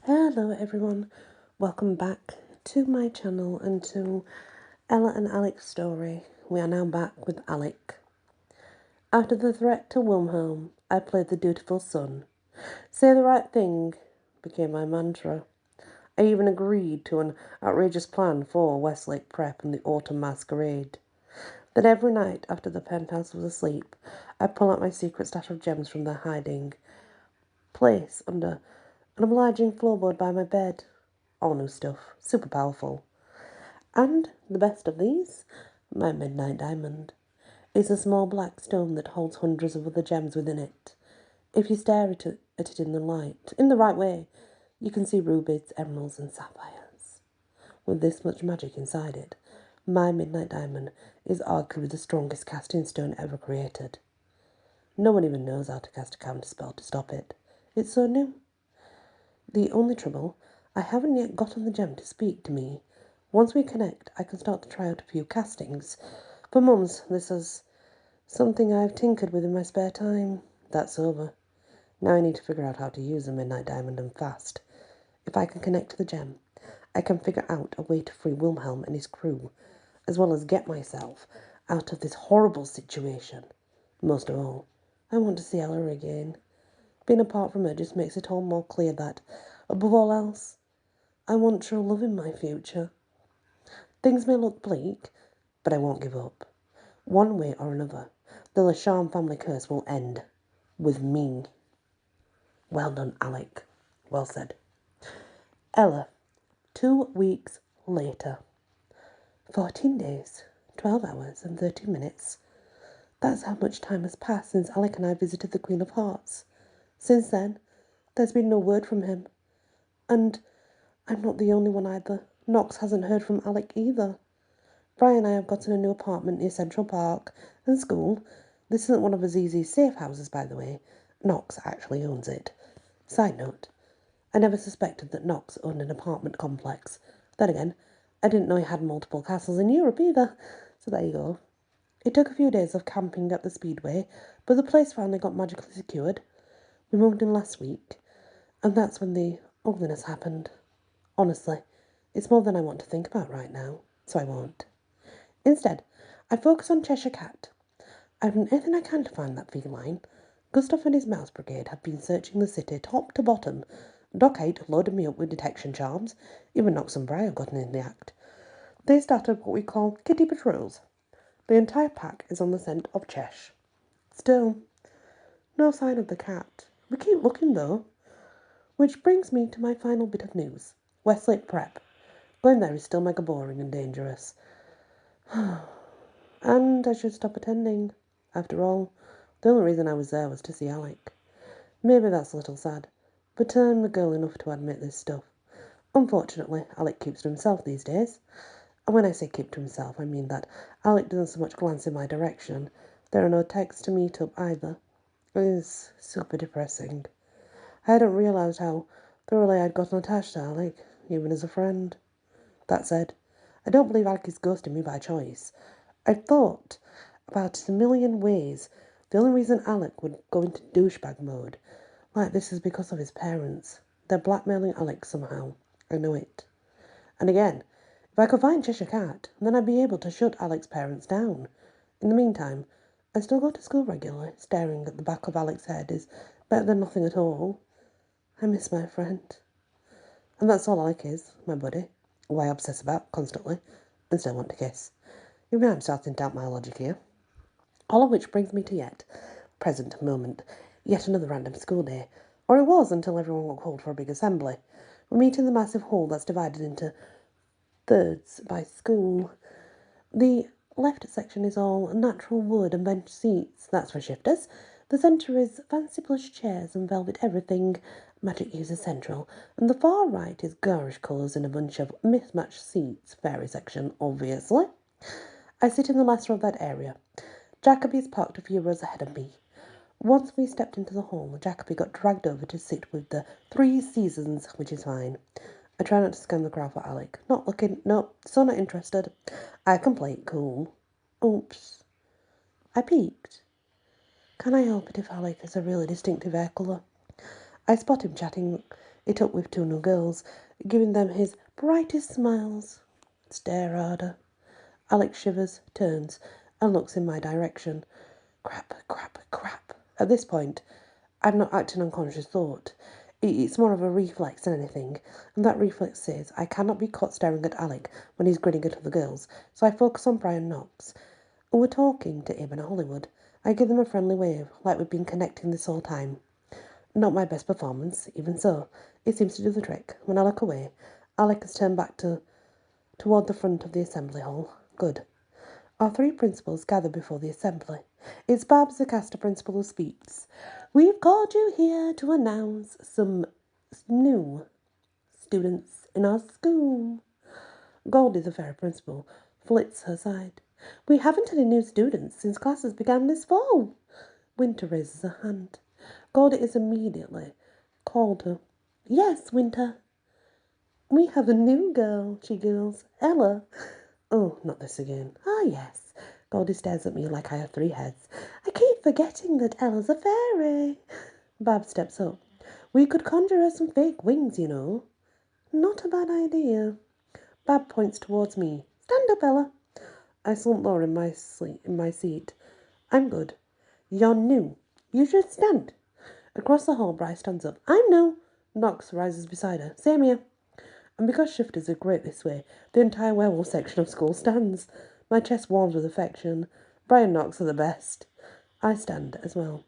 Hello everyone, welcome back to my channel and to Ella and Alec's story. We are now back with Alec. After the threat to Wilhelm, I played the dutiful son. Say the right thing became my mantra. I even agreed to an outrageous plan for Westlake Prep and the autumn masquerade. That every night after the penthouse was asleep, I'd pull out my secret stash of gems from their hiding place under an obliging floorboard by my bed. All new stuff, super powerful. And the best of these, my midnight diamond, is a small black stone that holds hundreds of other gems within it. If you stare at it in the light, in the right way, you can see rubies, emeralds, and sapphires. With this much magic inside it, my midnight diamond is arguably the strongest casting stone ever created. No one even knows how to cast a counter spell to stop it. It's so new. The only trouble, I haven't yet gotten the gem to speak to me. Once we connect, I can start to try out a few castings. For months, this is something I've tinkered with in my spare time. That's over. Now I need to figure out how to use the Midnight Diamond and fast. If I can connect to the gem, I can figure out a way to free Wilhelm and his crew, as well as get myself out of this horrible situation. Most of all, I want to see Ella again. Being apart from her just makes it all more clear that, above all else, I want true love in my future. Things may look bleak, but I won't give up. One way or another, the Lasham family curse will end. With me. Well done, Alec. Well said. Ella, 2 weeks later. 14 days, 12 hours and 30 minutes. That's how much time has passed since Alec and I visited the Queen of Hearts. Since then, there's been no word from him. And I'm not the only one either. Knox hasn't heard from Alec either. Brian and I have gotten a new apartment near Central Park and school. This isn't one of Aziz's safe houses, by the way. Knox actually owns it. Side note, I never suspected that Knox owned an apartment complex. Then again, I didn't know he had multiple castles in Europe either. So there you go. It took a few days of camping at the Speedway, but the place finally got magically secured. We moved in last week, and that's when the ugliness happened. Honestly, it's more than I want to think about right now, so I won't. Instead, I focus on Cheshire Cat. I've done everything I can to find that feline. Gustav and his mouse brigade have been searching the city top to bottom. Doc 8 loaded me up with detection charms. Even Knox and Briar got in the act. They started what we call kitty patrols. The entire pack is on the scent of Chesh. Still, no sign of the cat. We keep looking though. Which brings me to my final bit of news. Westlake Prep. Going there is still mega boring and dangerous. And I should stop attending. After all, the only reason I was there was to see Alec. Maybe that's a little sad, but I'm a girl enough to admit this stuff. Unfortunately, Alec keeps to himself these days. And when I say keep to himself, I mean that Alec doesn't so much glance in my direction. There are no texts to meet up either. It is super depressing. I hadn't realised how thoroughly I'd gotten attached to Alec, even as a friend. That said, I don't believe Alec is ghosting me by choice. I've thought about it a million ways. The only reason Alec would go into douchebag mode like this is because of his parents. They're blackmailing Alec somehow. I know it. And again, if I could find Cheshire Cat, then I'd be able to shut Alec's parents down. In the meantime, I still go to school regularly. Staring at the back of Alec's head is better than nothing at all. I miss my friend. And that's all Alec is, my buddy, who I obsess about constantly and still want to kiss. Even I'm starting to doubt my logic here. All of which brings me to present moment, yet another random school day. Or it was until everyone got called for a big assembly. We meet in the massive hall that's divided into thirds by school. The left section is all natural wood and bench seats, that's for shifters. The centre is fancy plush chairs and velvet everything, magic user central. And the far right is garish colours and a bunch of mismatched seats, fairy section, obviously. I sit in the last row of that area. Jacoby is parked a few rows ahead of me. Once we stepped into the hall, Jacoby got dragged over to sit with the 3 seasons, which is fine. I try not to scan the crowd for Alec. Not looking. Nope, so not interested. I can play it cool. Oops. I peeked. Can I help it if Alec is a really distinctive hair colour? I spot him chatting It up with two new girls, giving them his brightest smiles. Stare harder. Alex shivers, turns, and looks in my direction. Crap, crap, crap. At this point, I'm not acting on conscious thought. It's more of a reflex than anything, and that reflex says I cannot be caught staring at Alec when he's grinning at other girls, so I focus on Brian Knox. We're talking to him in Hollywood. I give them a friendly wave, like we've been connecting this whole time. Not my best performance, even so. It seems to do the trick. When I look away, Alec has turned back toward the front of the assembly hall. Good. Our three principals gather before the assembly. It's Babs, the caster principal, who speaks. We've called you here to announce some new students in our school. Goldie, the fairy principal, flits her side. We haven't any new students since classes began this fall. Winter raises a hand. Goldie is immediately called to. Yes, Winter. We have a new girl, she giggles. Ella. Oh, not this again. Ah, yes. Goldie stares at me like I have three heads. I keep forgetting that Ella's a fairy. Bab steps up. We could conjure her some fake wings, you know. Not a bad idea. Bab points towards me. Stand up, Ella. I slump lower in my seat. I'm good. You're new. You should stand. Across the hall, Bryce stands up. I'm new. Knox rises beside her. Same here. And because shifters are great this way, the entire werewolf section of school stands. My chest warms with affection. Brian Knox are the best. I stand as well.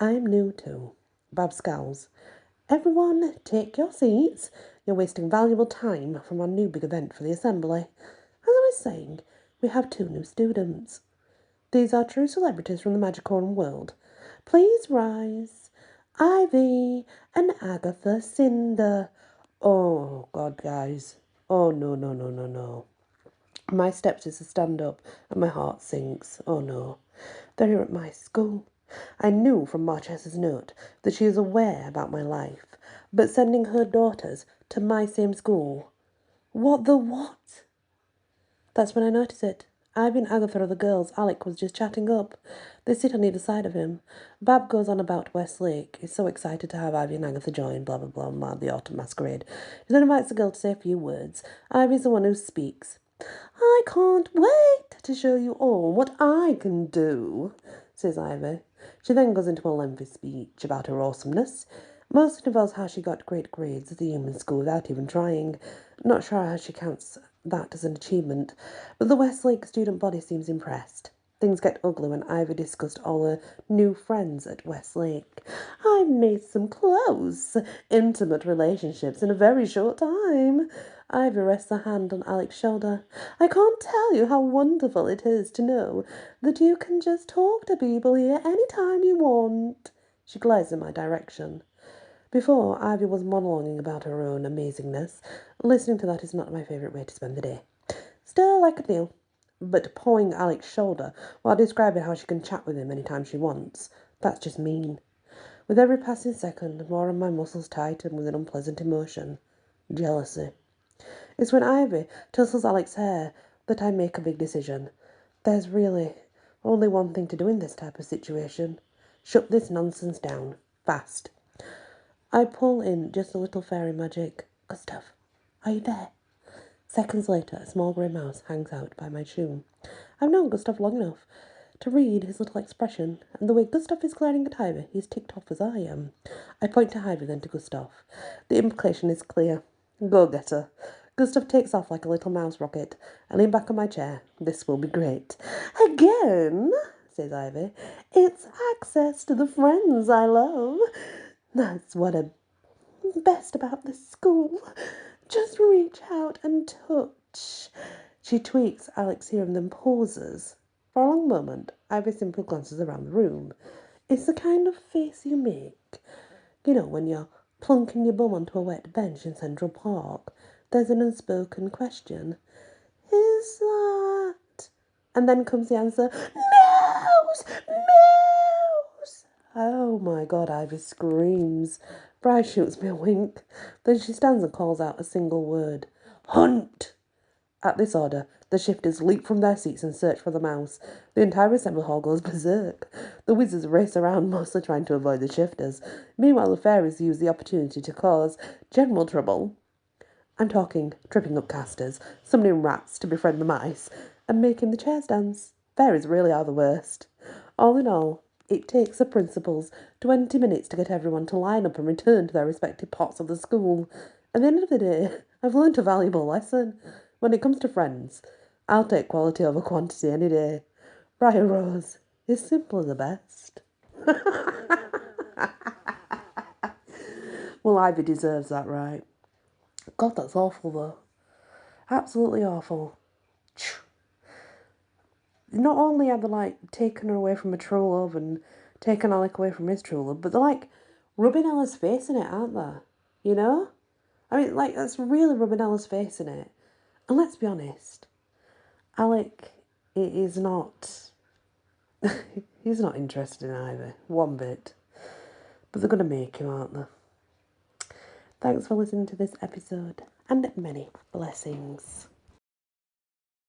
I'm new too. Bab scowls. Everyone, take your seats. You're wasting valuable time from our new big event for the assembly. As I was saying, we have two new students. These are true celebrities from the magical world. Please rise. Ivy and Agatha Cinder. Oh, God, guys. Oh, no, no, no, no, no. My stepsister stand up and my heart sinks. Oh, no. They're here at my school. I knew from Marchesa's note that she is aware about my life, but sending her daughters to my same school. What the what? That's when I notice it. Ivy and Agatha are the girls Alec was just chatting up. They sit on either side of him. Bab goes on about Westlake. He's so excited to have Ivy and Agatha join, blah, blah, blah, blah, the autumn masquerade. He then invites the girl to say a few words. Ivy's the one who speaks. I can't wait to show you all what I can do, says Ivy. She then goes into a lengthy speech about her awesomeness. Mostly involves how she got great grades at the human school without even trying. Not sure how she counts that as an achievement, but the Westlake student body seems impressed. Things get ugly when Ivy discussed all her new friends at Westlake. I've made some close, intimate relationships in a very short time. Ivy rests her hand on Alec's shoulder. I can't tell you how wonderful it is to know that you can just talk to people here any time you want. She glares in my direction. Before, Ivy was monologuing about her own amazingness. Listening to that is not my favourite way to spend the day. Still, I could deal. But pawing Alec's shoulder while describing how she can chat with him any time she wants, that's just mean. With every passing second, more of my muscles tighten with an unpleasant emotion. Jealousy. It's when Ivy tussles Alec's hair that I make a big decision. There's really only one thing to do in this type of situation. Shut this nonsense down. Fast. I pull in just a little fairy magic. Gustav, are you there? Seconds later, a small grey mouse hangs out by my shoe. I've known Gustav long enough to read his little expression, and the way Gustav is glaring at Ivy, he's ticked off as I am. I point to Ivy, then to Gustav. The implication is clear. Go get her. Gustav takes off like a little mouse rocket. I lean back on my chair. This will be great. Again, says Ivy. It's access to the friends I love. That's what I'm best about this school. Just reach out and touch. She tweaks Alec's ear and then pauses. For a long moment, Ivy simply glances around the room. It's the kind of face you make. You know, when you're plunking your bum onto a wet bench in Central Park, there's an unspoken question. Is that... And then comes the answer, Mouse! Mouse! Oh my God, Ivy screams. Bryce shoots me a wink. Then she stands and calls out a single word. Hunt! At this order, the shifters leap from their seats and search for the mouse. The entire assembly hall goes berserk. The wizards race around, mostly trying to avoid the shifters. Meanwhile, the fairies use the opportunity to cause general trouble. I'm talking tripping up casters, summoning rats to befriend the mice, and making the chairs dance. Fairies really are the worst. All in all, it takes the principals 20 minutes to get everyone to line up and return to their respective parts of the school. At the end of the day, I've learned a valuable lesson. When it comes to friends, I'll take quality over quantity any day. Briar Rose is simply the best. Well, Ivy deserves that, right? God, that's awful, though. Absolutely awful. Not only have they, like, taken her away from her true love and taken Alec away from his true love, but they're, like, rubbing Ella's face in it, aren't they? You know? I mean, like, that's really rubbing Ella's face in it. And let's be honest, Alec is not... he's not interested in Ivy, one bit. But they're going to make him, aren't they? Thanks for listening to this episode, and many blessings.